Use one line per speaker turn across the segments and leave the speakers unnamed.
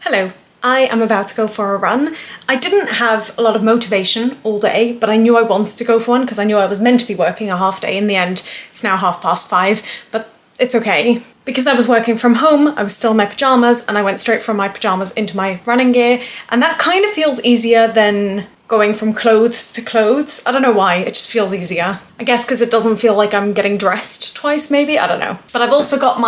Hello, I am about to go for a run. I didn't have a lot of motivation all day, but I knew I wanted to go for one because I knew I was meant to be working a half day. In the end, it's now 5:30, but it's okay. Because I was working from home, I was still in my pyjamas and I went straight from my pyjamas into my running gear, and that kind of feels easier than going from clothes to clothes. I don't know why, it just feels easier. I guess because it doesn't feel like I'm getting dressed twice maybe, I don't know. But I've also got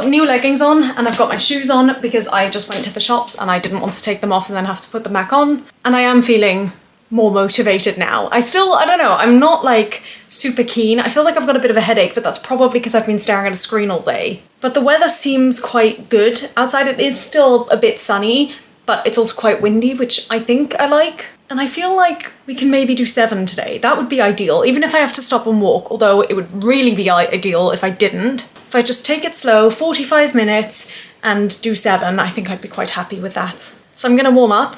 new leggings on and I've got my shoes on because I just went to the shops and I didn't want to take them off and then have to put them back on. And I am feeling more motivated now. I don't know, I'm not like super keen. I feel like I've got a bit of a headache, but that's probably because I've been staring at a screen all day. But the weather seems quite good outside. It is still a bit sunny, but it's also quite windy, which I think I like. And I feel like we can maybe do 7 today. That would be ideal, even if I have to stop and walk, although it would really be ideal if I didn't. If I just take it slow, 45 minutes, and do 7, I think I'd be quite happy with that. So I'm gonna warm up,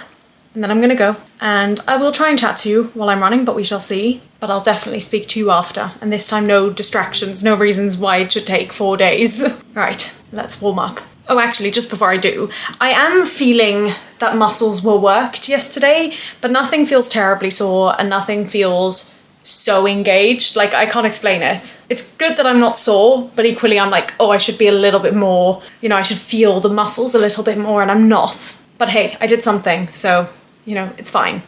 and then I'm gonna go. And I will try and chat to you while I'm running, but we shall see. But I'll definitely speak to you after. And this time no distractions, no reasons why it should take 4 days. Right, let's warm up. Oh, actually, just before I do, I am feeling that muscles were worked yesterday, but nothing feels terribly sore and nothing feels so engaged. Like, I can't explain it. It's good that I'm not sore, but equally I'm like, oh, I should be a little bit more, I should feel the muscles a little bit more, and I'm not. But hey, I did something, so, it's fine.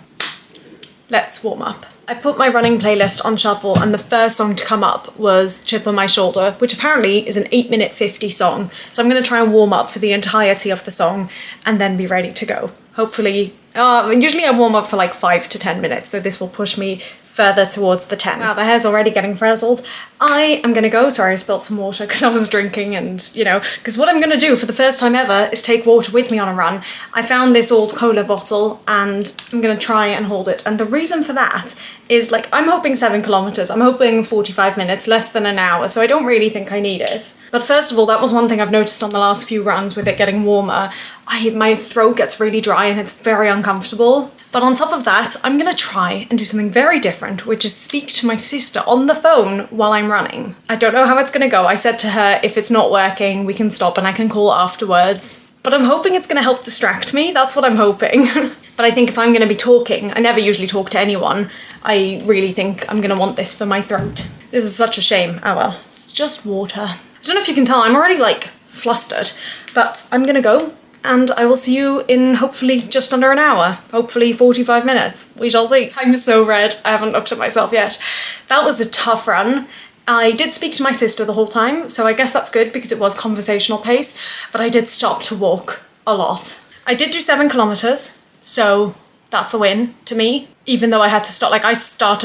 Let's warm up. I put my running playlist on shuffle and the first song to come up was Chip on My Shoulder, which apparently is an 8-minute 50 song. So I'm going to try and warm up for the entirety of the song and then be ready to go. Hopefully, usually I warm up for like 5 to 10 minutes, so this will push me further towards the 10. Wow, the hair's already getting frazzled. I am gonna go, sorry I spilled some water because I was drinking and, because what I'm gonna do for the first time ever is take water with me on a run. I found this old cola bottle and I'm gonna try and hold it. And the reason for that is I'm hoping 7 kilometers. I'm hoping 45 minutes, less than an hour, so I don't really think I need it. But first of all, that was one thing I've noticed on the last few runs with it getting warmer. My throat gets really dry and it's very uncomfortable. But on top of that, I'm gonna try and do something very different, which is speak to my sister on the phone while I'm running. I don't know how it's gonna go. I said to her, if it's not working, we can stop and I can call afterwards. But I'm hoping it's gonna help distract me. That's what I'm hoping. But I think if I'm gonna be talking, I never usually talk to anyone. I really think I'm gonna want this for my throat. This is such a shame. Oh well, it's just water. I don't know if you can tell, I'm already flustered, but I'm gonna go. And I will see you in hopefully just under an hour, hopefully 45 minutes. We shall see. I'm so red, I haven't looked at myself yet. That was a tough run. I did speak to my sister the whole time, so I guess that's good because it was conversational pace, but I did stop to walk a lot. I did do 7 kilometers, so that's a win to me, even though I had to stop.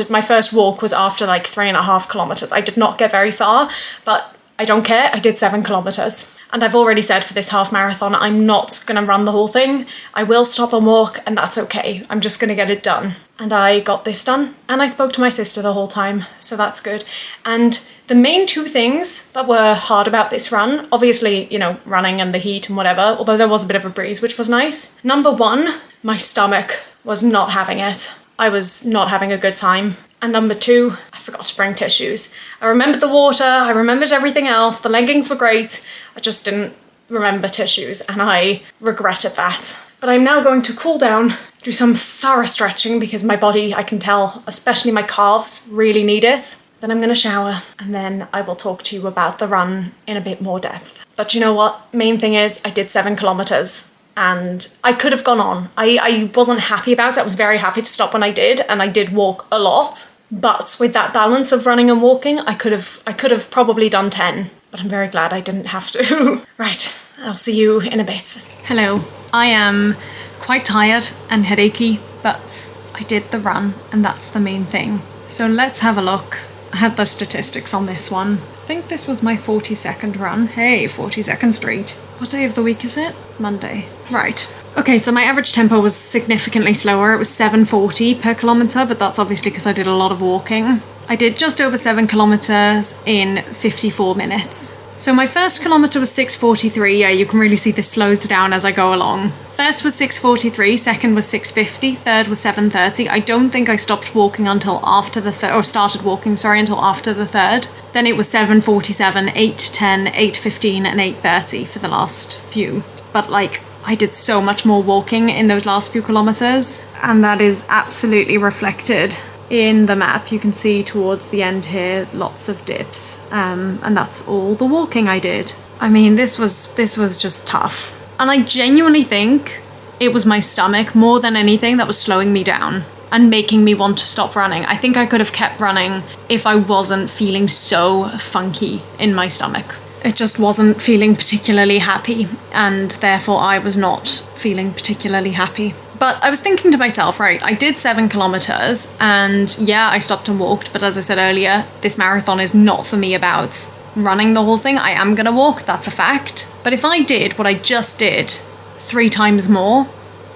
My first walk was after 3.5 kilometers. I did not get very far, but I don't care, I did 7 kilometers. And I've already said for this half marathon, I'm not gonna run the whole thing. I will stop and walk, and that's okay. I'm just gonna get it done. And I got this done, and I spoke to my sister the whole time, so that's good. And the main 2 things that were hard about this run, obviously, running and the heat and whatever, although there was a bit of a breeze, which was nice. Number 1, my stomach was not having it. I was not having a good time. And number 2, I forgot to bring tissues. I remembered the water, I remembered everything else, the leggings were great, I just didn't remember tissues, and I regretted that. But I'm now going to cool down, do some thorough stretching because my body, I can tell, especially my calves, really need it. Then I'm gonna shower, and then I will talk to you about the run in a bit more depth. But you know what? Main thing is, I did 7 kilometers. And I could have gone on. I wasn't happy about it. I was very happy to stop when I did, and I did walk a lot. But with that balance of running and walking, I could have probably done 10. But I'm very glad I didn't have to. Right, I'll see you in a bit. Hello. I am quite tired and headachy, but I did the run, and that's the main thing. So let's have a look at the statistics on this one. I think this was my 42nd run. Hey, 42nd Street. What day of the week is it? Monday. Right. Okay, so my average tempo was significantly slower. It was 7:40 per kilometre, but that's obviously because I did a lot of walking. I did just over 7 kilometres in 54 minutes. So my first kilometre was 6:43. Yeah, you can really see this slows down as I go along. First was 6:43, second was 6:50, third was 7:30. I don't think I stopped walking until after the third, or started walking, sorry, until after the third. Then it was 7:47, 8:10, 8:15 and 8:30 for the last few. But I did so much more walking in those last few kilometers, and that is absolutely reflected in the map. You can see towards the end here, lots of dips, and that's all the walking I did. I mean, this was just tough. And I genuinely think it was my stomach more than anything that was slowing me down and making me want to stop running. I think I could have kept running if I wasn't feeling so funky in my stomach. It just wasn't feeling particularly happy, and therefore I was not feeling particularly happy. But I was thinking to myself, right, I did 7 kilometers, and yeah, I stopped and walked, but as I said earlier, this marathon is not for me about running the whole thing. I am gonna walk, that's a fact. But if I did what I just did 3 times more,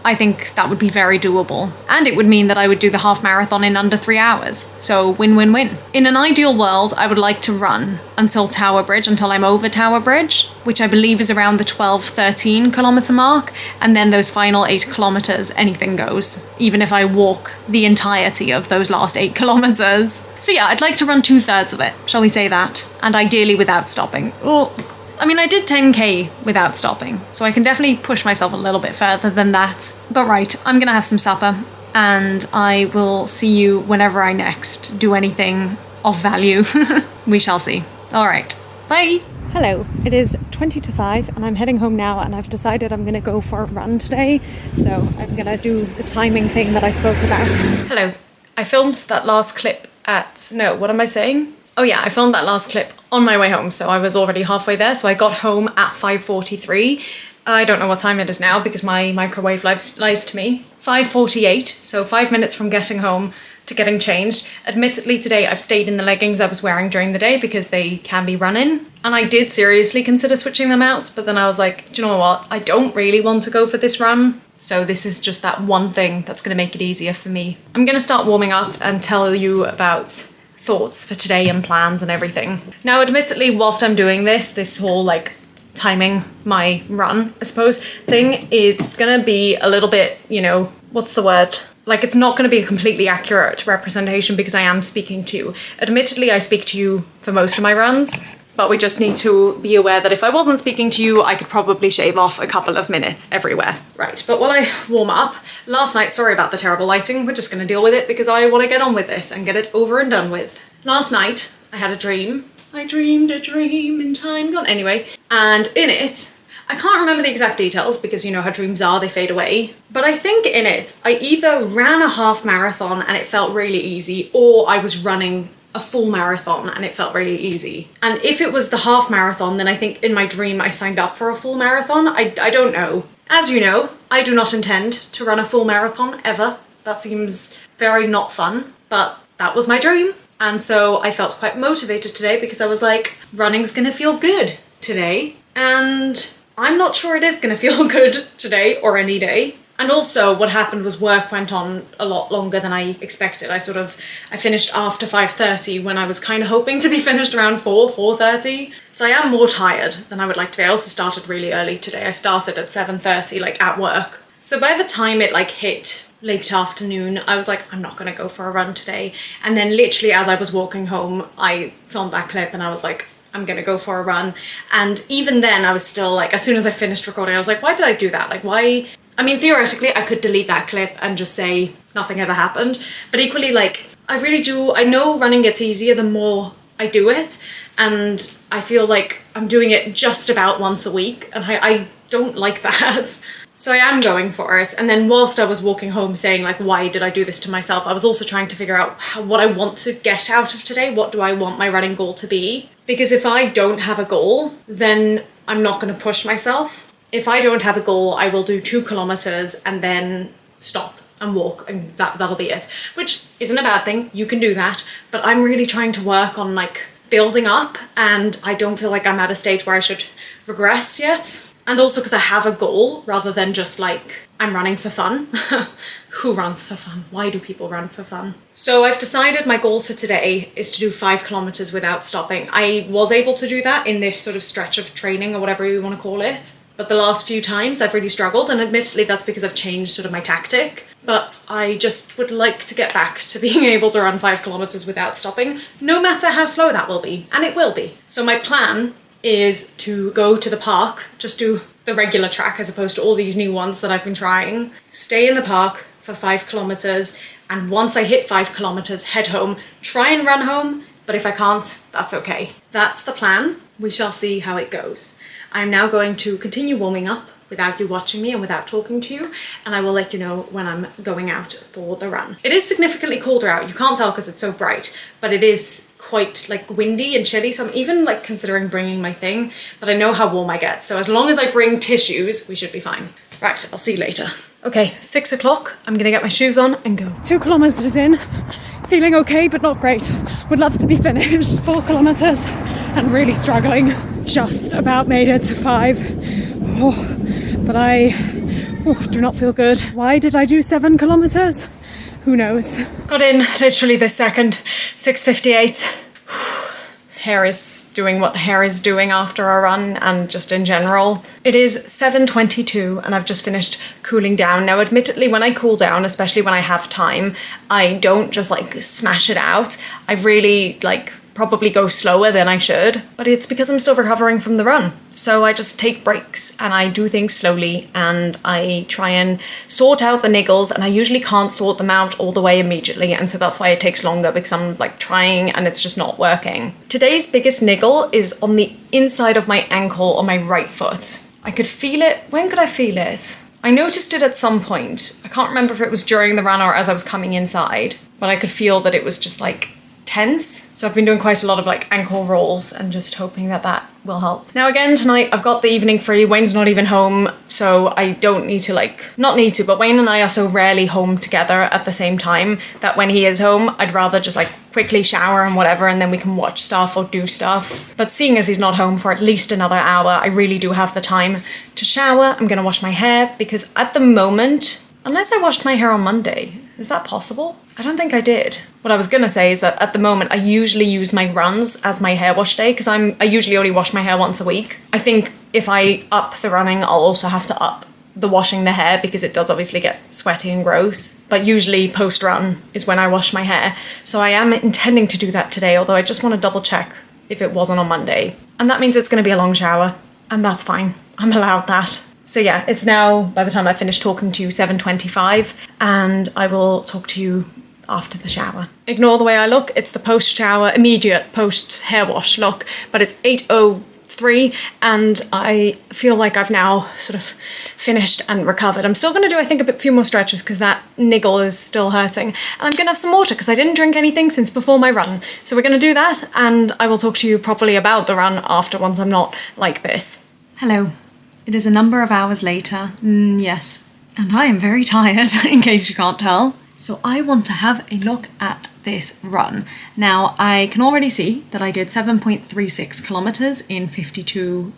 I think that would be very doable. And it would mean that I would do the half marathon in under 3 hours. So win-win-win. In an ideal world, I would like to run until Tower Bridge, until I'm over Tower Bridge, which I believe is around the 12-13 kilometer mark. And then those final 8 kilometers, anything goes. Even if I walk the entirety of those last 8 kilometers. So yeah, I'd like to run 2/3 of it, shall we say that? And ideally without stopping. Oh. I mean, I did 10k without stopping, so I can definitely push myself a little bit further than that. But right, I'm gonna have some supper, and I will see you whenever I next do anything of value. We shall see. All right, bye. Hello, it is 20 to 5 and I'm heading home now, and I've decided I'm gonna go for a run today. So I'm gonna do the timing thing that I spoke about. Hello, I filmed that last clip what am I saying? Oh yeah, I filmed that last clip on my way home, so I was already halfway there. So I got home at 5:43. I don't know what time it is now because my microwave lies to me. 5:48, so 5 minutes from getting home to getting changed. Admittedly, today I've stayed in the leggings I was wearing during the day because they can be run-in. And I did seriously consider switching them out, but then I was like, do you know what? I don't really want to go for this run. So this is just that one thing that's gonna make it easier for me. I'm gonna start warming up and tell you about thoughts for today and plans and everything. Now, admittedly, whilst I'm doing this whole like timing my run, I suppose, thing, it's gonna be a little bit, you know, what's the word? Like, it's not gonna be a completely accurate representation because I am speaking to you. Admittedly, I speak to you for most of my runs, but we just need to be aware that if I wasn't speaking to you, I could probably shave off a couple of minutes everywhere. Right, but while I warm up, last night, sorry about the terrible lighting, we're just gonna deal with it because I wanna get on with this and get it over and done with. Last night, I had a dream. I dreamed a dream in time gone. Anyway, and in it, I can't remember the exact details because you know how dreams are, they fade away. But I think in it, I either ran a half marathon and it felt really easy, or I was running a full marathon and it felt really easy. And if it was the half marathon, then I think in my dream I signed up for a full marathon. I don't know. As you know, I do not intend to run a full marathon ever. That seems very not fun, but that was my dream. And so I felt quite motivated today because I was like, running's gonna feel good today. And I'm not sure it is gonna feel good today or any day. And also what happened was work went on a lot longer than I expected. I finished after 5:30 when I was kind of hoping to be finished around 4:30. So I am more tired than I would like to be. I also started really early today. I started at 7:30, like at work. So by the time it like hit late afternoon, I was like, I'm not gonna go for a run today. And then literally as I was walking home, I filmed that clip and I was like, I'm gonna go for a run. And even then I was still like, as soon as I finished recording, I was like, why did I do that? Like, why? I mean, theoretically, I could delete that clip and just say nothing ever happened. But equally, like, I know running gets easier the more I do it. And I feel like I'm doing it just about once a week. And I don't like that. So I am going for it. And then whilst I was walking home saying like, why did I do this to myself? I was also trying to figure out what I want to get out of today. What do I want my running goal to be? Because if I don't have a goal, then I'm not going to push myself. If I don't have a goal, I will do 2 kilometers and then stop and walk, and that'll be it. Which isn't a bad thing, you can do that, but I'm really trying to work on like building up, and I don't feel like I'm at a stage where I should regress yet. And also because I have a goal rather than just like, I'm running for fun. Who runs for fun? Why do people run for fun? So I've decided my goal for today is to do 5 kilometers without stopping. I was able to do that in this sort of stretch of training or whatever you want to call it. But the last few times I've really struggled, and admittedly that's because I've changed sort of my tactic. But I just would like to get back to being able to run 5 kilometers without stopping, no matter how slow that will be, and it will be. So my plan is to go to the park, just do the regular track as opposed to all these new ones that I've been trying. Stay in the park for 5 kilometers, and once I hit 5 kilometers, head home. Try and run home, but if I can't, that's okay. That's the plan. We shall see how it goes. I'm now going to continue warming up without you watching me and without talking to you, and I will let you know when I'm going out for the run. It is significantly colder out. You can't tell because it's so bright, but it is quite like windy and chilly, so I'm even like considering bringing my thing, but I know how warm I get, so as long as I bring tissues, we should be fine. Right, I'll see you later. Okay, 6 o'clock, I'm gonna get my shoes on and go. 2 kilometers in, feeling okay, but not great. Would love to be finished. 4 kilometers and really struggling. Just about made it to 5. But I do not feel good. Why did I do 7 kilometers? Who knows? Got in literally this second, 6:58. Hair is doing what hair is doing after a run and just in general. It is 7:22 and I've just finished cooling down. Now admittedly, when I cool down, especially when I have time, I don't just like smash it out. I really like probably go slower than I should, but it's because I'm still recovering from the run. So I just take breaks and I do things slowly and I try and sort out the niggles, and I usually can't sort them out all the way immediately, and so that's why it takes longer, because I'm like trying and it's just not working. Today's biggest niggle is on the inside of my ankle on my right foot. I could feel it. When could I feel it? I noticed it at some point. I can't remember if it was during the run or as I was coming inside, but I could feel that it was just like tense. So I've been doing quite a lot of like ankle rolls and just hoping that that will help. Now again, tonight I've got the evening free. Wayne's not even home, so I don't need to but Wayne and I are so rarely home together at the same time that when he is home, I'd rather just like quickly shower and whatever, and then we can watch stuff or do stuff. But seeing as he's not home for at least another hour, I really do have the time to shower. I'm gonna wash my hair because at the moment, unless I washed my hair on Monday, is that possible? I don't think I did. What I was gonna say is that at the moment, I usually use my runs as my hair wash day because I usually only wash my hair once a week. I think if I up the running, I'll also have to up the washing the hair because it does obviously get sweaty and gross. But usually post-run is when I wash my hair. So I am intending to do that today, although I just want to double check if it wasn't on Monday. And that means it's gonna be a long shower, and that's fine. I'm allowed that. So yeah, it's now, by the time I finish talking to you, 7:25, and I will talk to you after the shower. Ignore the way I look, it's the post-shower, immediate post-hair wash look, but it's 8:03 and I feel like I've now sort of finished and recovered. I'm still gonna do, I think, a few more stretches because that niggle is still hurting, and I'm gonna have some water because I didn't drink anything since before my run. So we're gonna do that, and I will talk to you properly about the run after, once I'm not like this. Hello. It is a number of hours later, yes, and I am very tired, in case you can't tell. So I want to have a look at this run. Now, I can already see that I did 7.36 kilometers in 52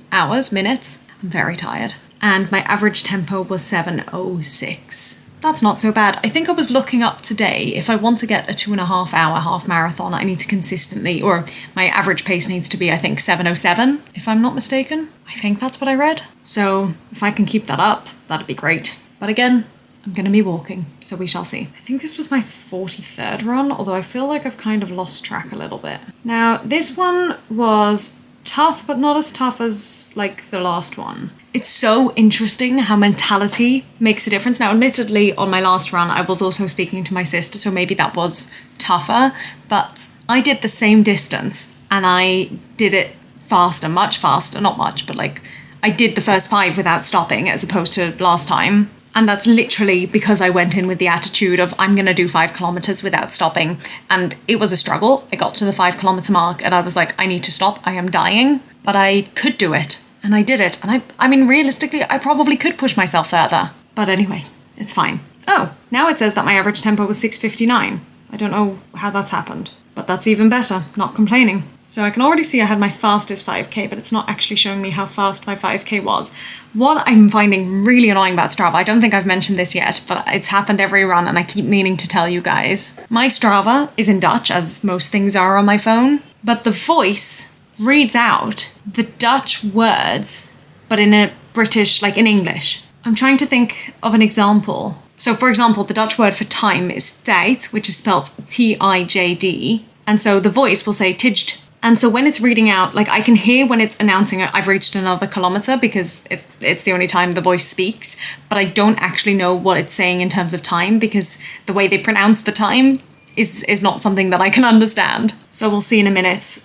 minutes. I'm very tired. And my average tempo was 7:06. That's not so bad. I think I was looking up today, if I want to get a 2.5 hour half marathon, I need to consistently, or my average pace needs to be, I think, 7:07, if I'm not mistaken. I think that's what I read. So if I can keep that up, that'd be great. But again, I'm gonna be walking, so we shall see. I think this was my 43rd run, although I feel like I've kind of lost track a little bit. Now, this one was tough, but not as tough as like the last one. It's so interesting how mentality makes a difference. Now, admittedly, on my last run, I was also speaking to my sister, so maybe that was tougher, but I did the same distance and I did it faster, much faster, not much, but like I did the first 5 without stopping as opposed to last time. And that's literally because I went in with the attitude of I'm gonna do 5 kilometers without stopping. And it was a struggle. I got to the 5 kilometer mark and I was like, I need to stop, I am dying. But I could do it. And I did it. And I mean, realistically, I probably could push myself further. But anyway, it's fine. Oh, now it says that my average tempo was 6:59. I don't know how that's happened. But that's even better, not complaining. So I can already see I had my fastest 5k, but it's not actually showing me how fast my 5k was. What I'm finding really annoying about Strava, I don't think I've mentioned this yet, but it's happened every run and I keep meaning to tell you guys. My Strava is in Dutch, as most things are on my phone, but the voice reads out the Dutch words, but in a British, like in English. I'm trying to think of an example. So for example, the Dutch word for time is tijd, which is spelled T-I-J-D. And so the voice will say tijd, And so when it's reading out, like I can hear when it's announcing I've reached another kilometer because it's the only time the voice speaks, but I don't actually know what it's saying in terms of time because the way they pronounce the time is not something that I can understand. So we'll see in a minute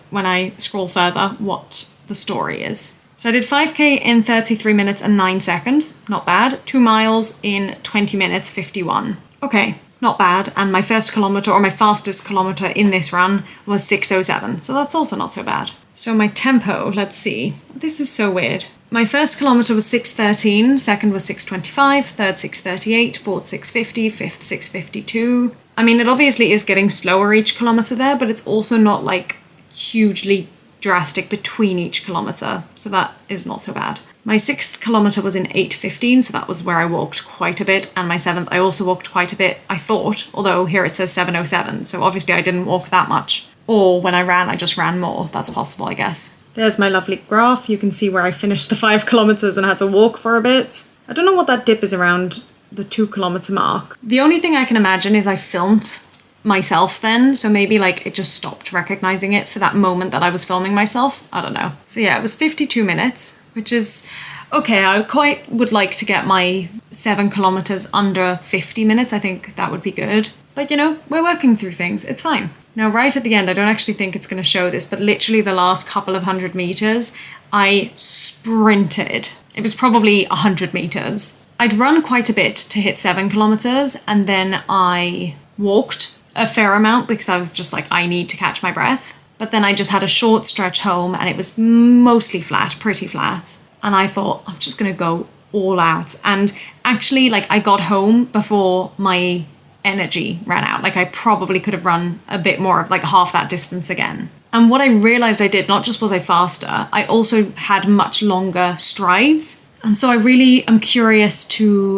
when I scroll further what the story is. So I did 5k in 33 minutes and 9 seconds, not bad. 2 miles in 20 minutes, 51. Okay. Not bad, and my first kilometre, or my fastest kilometre in this run was 6:07, so that's also not so bad. So my tempo, let's see. This is so weird. My first kilometre was 6:13, second was 6:25, third 6:38, fourth 6:50, fifth 6:52. I mean, it obviously is getting slower each kilometre there, but it's also not like hugely drastic between each kilometre, so that is not so bad. My 6th kilometre was in 8:15, so that was where I walked quite a bit, and my 7th I also walked quite a bit, I thought, although here it says 7:07, so obviously I didn't walk that much. Or when I ran, I just ran more. That's possible, I guess. There's my lovely graph. You can see where I finished the 5 kilometres and had to walk for a bit. I don't know what that dip is around the 2 kilometre mark. The only thing I can imagine is I filmed myself then, so maybe like it just stopped recognizing it for that moment that I was filming myself. I don't know. So yeah, it was 52 minutes, which is okay. I quite would like to get my 7 kilometers under 50 minutes. I think that would be good. But you know, we're working through things. It's fine. Now, right at the end, I don't actually think it's going to show this, but literally the last couple of 100 meters, I sprinted. It was probably 100 meters. I'd run quite a bit to hit 7 kilometers, and then I walked a fair amount because I was just like, I need to catch my breath. But then I just had a short stretch home and it was mostly flat, pretty flat. And I thought, I'm just going to go all out. And actually, like, I got home before my energy ran out. Like, I probably could have run a bit more of like half that distance again. And what I realized I did, not just was I faster, I also had much longer strides. And so I really am curious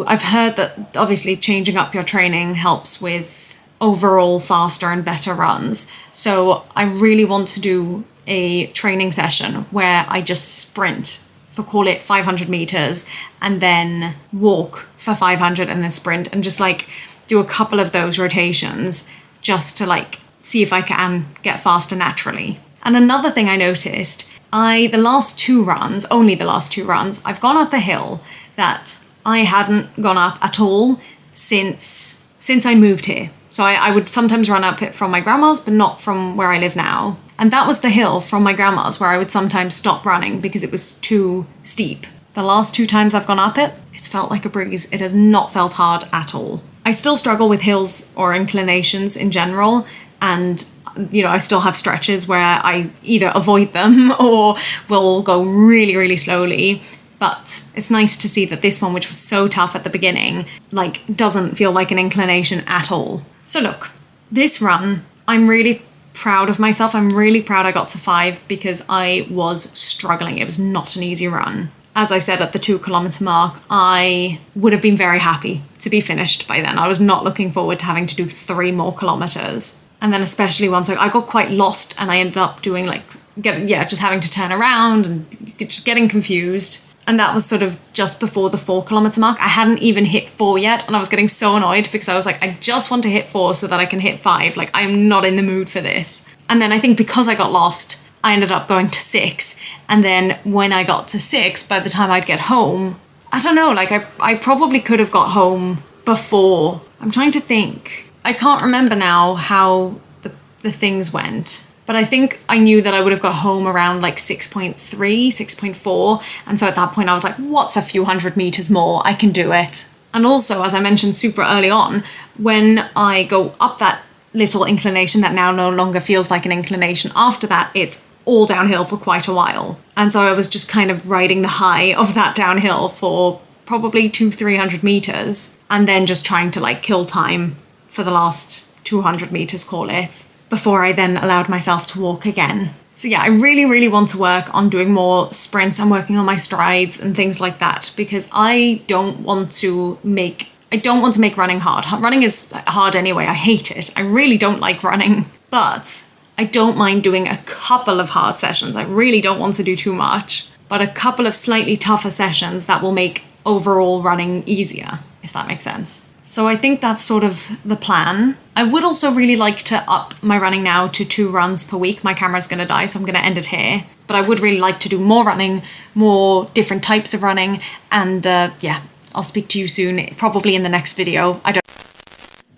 I've heard that obviously changing up your training helps with overall faster and better runs. So I really want to do a training session where I just sprint for, call it 500 meters, and then walk for 500 and then sprint, and just like do a couple of those rotations just to like see if I can get faster naturally. And another thing I noticed, only the last two runs, I've gone up a hill that I hadn't gone up at all since I moved here. So I would sometimes run up it from my grandma's, but not from where I live now. And that was the hill from my grandma's where I would sometimes stop running because it was too steep. The last 2 times I've gone up it, it's felt like a breeze. It has not felt hard at all. I still struggle with hills or inclinations in general. And, you know, I still have stretches where I either avoid them or will go really, really slowly. But it's nice to see that this one, which was so tough at the beginning, like doesn't feel like an inclination at all. So look, this run, I'm really proud of myself. I'm really proud I got to 5 because I was struggling. It was not an easy run. As I said at the 2 kilometer mark, I would have been very happy to be finished by then. I was not looking forward to having to do 3 more kilometers. And then especially once I got quite lost and I ended up doing just having to turn around and just getting confused. And that was sort of just before the 4 kilometer mark. I hadn't even hit 4 yet, and I was getting so annoyed because I was like, I just want to hit 4 so that I can hit 5. Like, I'm not in the mood for this. And then I think because I got lost, I ended up going to 6. And then when I got to 6, by the time I'd get home, I don't know, like I probably could have got home before. I'm trying to think. I can't remember now how the things went. But I think I knew that I would have got home around like 6.3, 6.4. And so at that point I was like, what's a few 100 meters more? I can do it. And also, as I mentioned super early on, when I go up that little inclination that now no longer feels like an inclination, after that, it's all downhill for quite a while. And so I was just kind of riding the high of that downhill for probably 200-300 meters. And then just trying to like kill time for the last 200 meters, call it, before I then allowed myself to walk again. So yeah, I really, really want to work on doing more sprints. I'm working on my strides and things like that because I don't want to make running hard. Running is hard anyway. I hate it. I really don't like running, but I don't mind doing a couple of hard sessions. I really don't want to do too much, but a couple of slightly tougher sessions that will make overall running easier, if that makes sense. So I think that's sort of the plan. I would also really like to up my running now to 2 runs per week. My camera's going to die, so I'm going to end it here. But I would really like to do more running, more different types of running. And yeah, I'll speak to you soon, probably in the next video.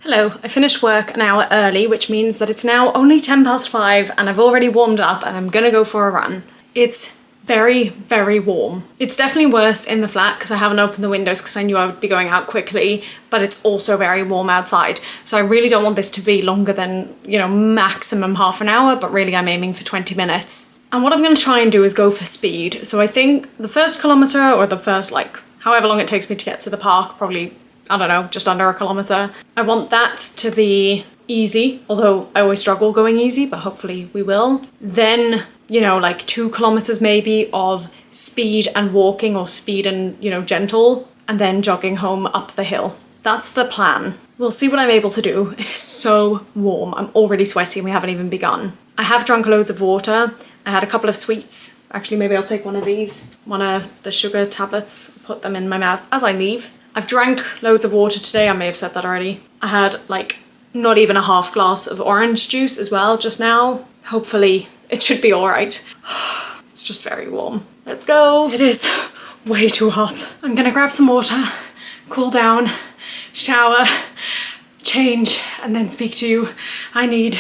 Hello, I finished work an hour early, which means that it's now only 5:10 and I've already warmed up and I'm going to go for a run. It's very, very warm. It's definitely worse in the flat because I haven't opened the windows because I knew I would be going out quickly, but it's also very warm outside. So I really don't want this to be longer than, you know, maximum half an hour, but really I'm aiming for 20 minutes. And what I'm going to try and do is go for speed. So I think the first kilometre, or the first, like, however long it takes me to get to the park, probably, I don't know, just under a kilometre, I want that to be easy, although I always struggle going easy, but hopefully we will. Then, you know, like 2 kilometers maybe of speed and walking, or speed and, you know, gentle, and then jogging home up the hill. That's the plan. We'll see what I'm able to do. It is so warm. I'm already sweaty and we haven't even begun. I have drunk loads of water. I had a couple of sweets. Actually, maybe I'll take one of these, one of the sugar tablets, put them in my mouth as I leave. I've drank loads of water today. I may have said that already. I had like not even a half glass of orange juice as well just now. Hopefully it should be all right. It's just very warm. Let's go. It is way too hot. I'm gonna grab some water, cool down, shower, change, and then speak to you. I need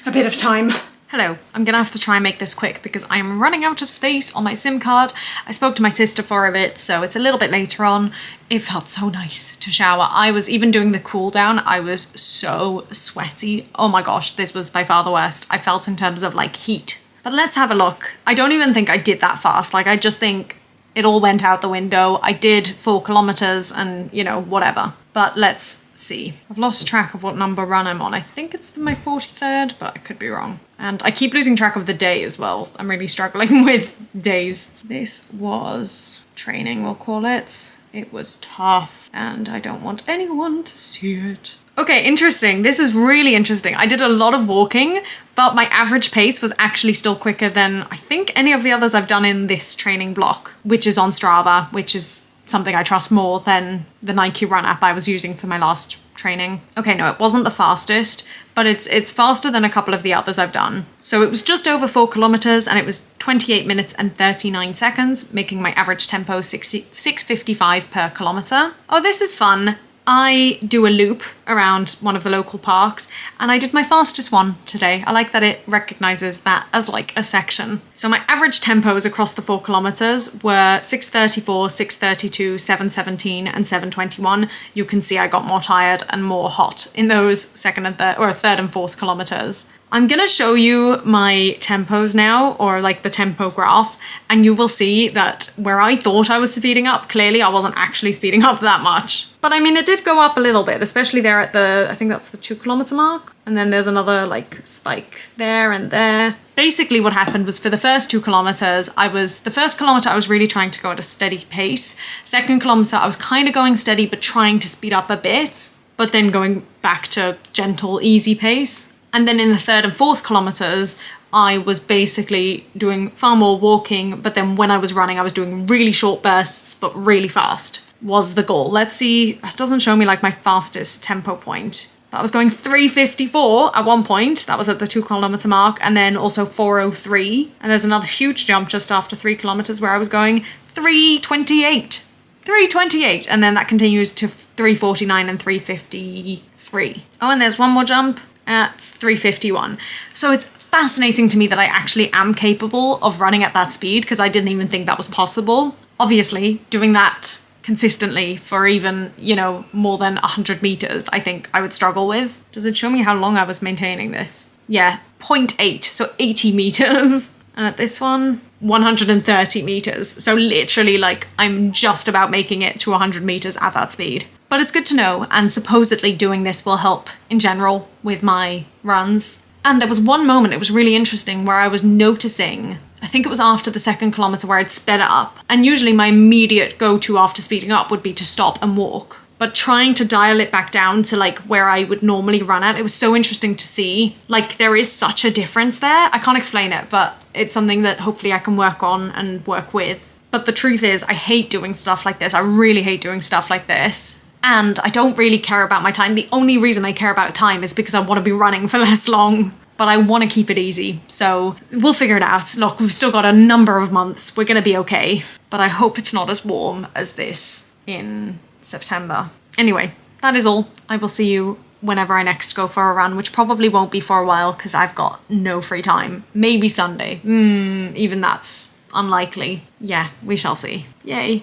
a bit of time. Hello, I'm gonna have to try and make this quick because I am running out of space on my SIM card. I spoke to my sister for a bit, so it's a little bit later on. It felt so nice to shower. I was even doing the cool down. I was so sweaty. Oh my gosh, this was by far the worst I felt in terms of like heat. But let's have a look. I don't even think I did that fast. Like, I just think it all went out the window. I did 4 kilometers and, you know, whatever. But let's see. I've lost track of what number run I'm on. I think it's my 43rd, but I could be wrong. And I keep losing track of the day as well. I'm really struggling with days. This was training, we'll call it. It was tough and I don't want anyone to see it. Okay, interesting. This is really interesting. I did a lot of walking, but my average pace was actually still quicker than I think any of the others I've done in this training block, which is on Strava, which is something I trust more than the Nike Run app I was using for my last training. Okay, no, it wasn't the fastest, but it's faster than a couple of the others I've done. So it was just over 4 kilometers and it was 28 minutes and 39 seconds, making my average tempo 6:55 per kilometer. Oh, this is fun. I do a loop around one of the local parks and I did my fastest one today. I like that it recognizes that as like a section. So my average tempos across the 4 kilometers were 6:34, 6:32, 7:17 and 7:21. You can see I got more tired and more hot in those third and fourth kilometers. I'm gonna show you my tempos now, or like the tempo graph, and you will see that where I thought I was speeding up, clearly I wasn't actually speeding up that much. But I mean, it did go up a little bit, especially there at I think that's the 2 kilometer mark. And then there's another like spike there and there. Basically what happened was for the first 2 kilometers, the first kilometer I was really trying to go at a steady pace. Second kilometer, I was kind of going steady, but trying to speed up a bit, but then going back to gentle, easy pace. And then in the third and fourth kilometers, I was basically doing far more walking, but then when I was running, I was doing really short bursts, but really fast was the goal. Let's see, it doesn't show me like my fastest tempo point, but I was going 3:54 at one point, that was at the 2 kilometer mark, and then also 4:03. And there's another huge jump just after 3 kilometers where I was going 3:28. 3:28, and then that continues to 3:49 and 3:53. Oh, and there's one more jump at 3:51. So it's fascinating to me that I actually am capable of running at that speed because I didn't even think that was possible. Obviously, doing that consistently for even, you know, more than 100 meters, I think I would struggle with. Does it show me how long I was maintaining this? Yeah, 0.8, so 80 meters. And at this one, 130 meters. So literally, like, I'm just about making it to 100 meters at that speed. But it's good to know, and supposedly doing this will help in general with my runs. And there was one moment, it was really interesting, where I was noticing, I think it was after the 2nd kilometer where I'd sped up. And usually my immediate go-to after speeding up would be to stop and walk. But trying to dial it back down to like where I would normally run at, it was so interesting to see. Like, there is such a difference there. I can't explain it, but it's something that hopefully I can work on and work with. But the truth is, I hate doing stuff like this. I really hate doing stuff like this. and I don't really care about my time. The only reason I care about time is because I want to be running for less long, but I want to keep it easy. So we'll figure it out. Look, we've still got a number of months. We're going to be okay. But I hope it's not as warm as this in September. Anyway, that is all. I will see you whenever I next go for a run, which probably won't be for a while because I've got no free time. Maybe Sunday. Even that's unlikely. Yeah, we shall see. Yay.